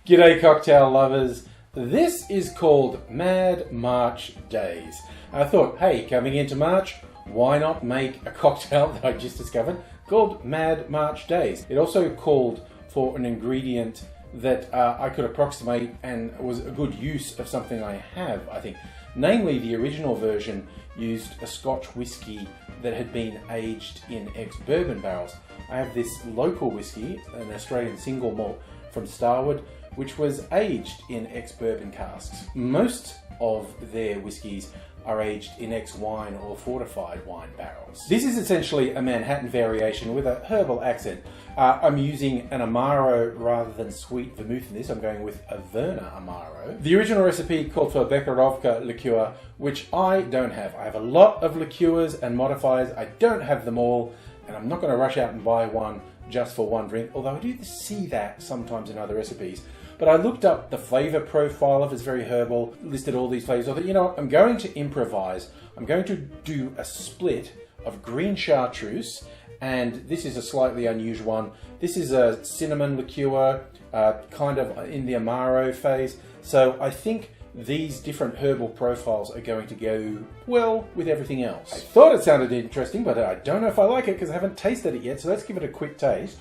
G'day cocktail lovers. This is called Mad March Days. I thought, hey, coming into March, why not make a cocktail that I just discovered called Mad March Days? It also called for an ingredient that I could approximate and was a good use of something I have, I think. Namely, the original version used a Scotch whiskey that had been aged in ex-bourbon barrels. I have this local whiskey, an Australian single malt from Starward, which was aged in ex-bourbon casks. Most of their whiskies are aged in ex-wine or fortified wine barrels. This is essentially a Manhattan variation with a herbal accent. I'm using an amaro rather than sweet vermouth in this. I'm going with a Verna amaro. The original recipe called for Bekarovka liqueur, which I don't have. I have a lot of liqueurs and modifiers. I don't have them all, and I'm not going to rush out and buy one just for one drink, although I do see that sometimes in other recipes. But I looked up the flavor profile of it's very herbal, listed all these flavors. I thought, you know what, I'm going to improvise. I'm going to do a split of green chartreuse, and this is a slightly unusual one. This is a cinnamon liqueur, kind of in the amaro phase. So I think these different herbal profiles are going to go well with everything else. I thought it sounded interesting, but I don't know if I like it because I haven't tasted it yet. So let's give it a quick taste.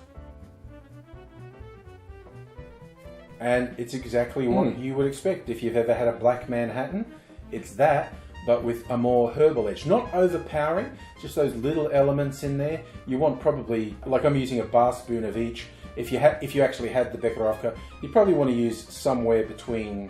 And it's exactly what you would expect if you've ever had a black Manhattan. It's that, but with a more herbal edge. Not overpowering, just those little elements in there. You want probably, like I'm using a bar spoon of each. If you actually had the Bekarovka, you probably want to use somewhere between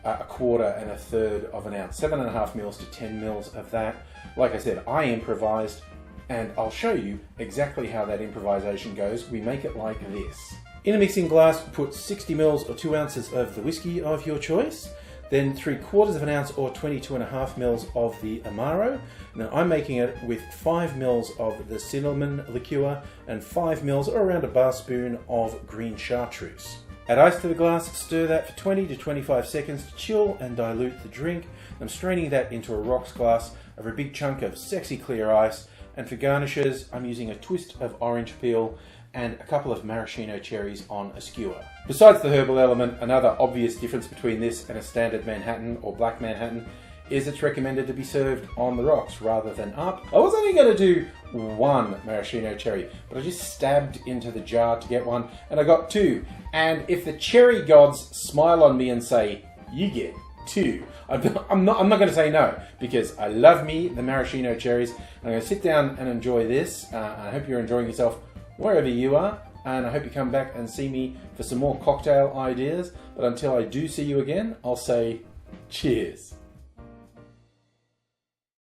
a quarter and a third of an ounce. 7.5 mils to 10 mils of that. Like I said, I improvised, and I'll show you exactly how that improvisation goes. We make it like this. In a mixing glass, put 60 mils or 2 ounces of the whiskey of your choice, then 3/4 of an ounce or 22.5 mils of the amaro. Now I'm making it with 5 mils of the cinnamon liqueur and 5 mils or around a bar spoon of green chartreuse. Add ice to the glass, stir that for 20 to 25 seconds to chill and dilute the drink. I'm straining that into a rocks glass over a big chunk of sexy clear ice, and for garnishes I'm using a twist of orange peel and a couple of maraschino cherries on a skewer. Besides the herbal element, another obvious difference between this and a standard Manhattan or black Manhattan is it's recommended to be served on the rocks rather than up. I was only going to do one maraschino cherry, but I just stabbed into the jar to get one, and I got two. And if the cherry gods smile on me and say, you get two, I'm not going to say no, because I love me the maraschino cherries. I'm going to sit down and enjoy this. I hope you're enjoying yourself wherever you are, and I hope you come back and see me for some more cocktail ideas. But until I do see you again, I'll say cheers.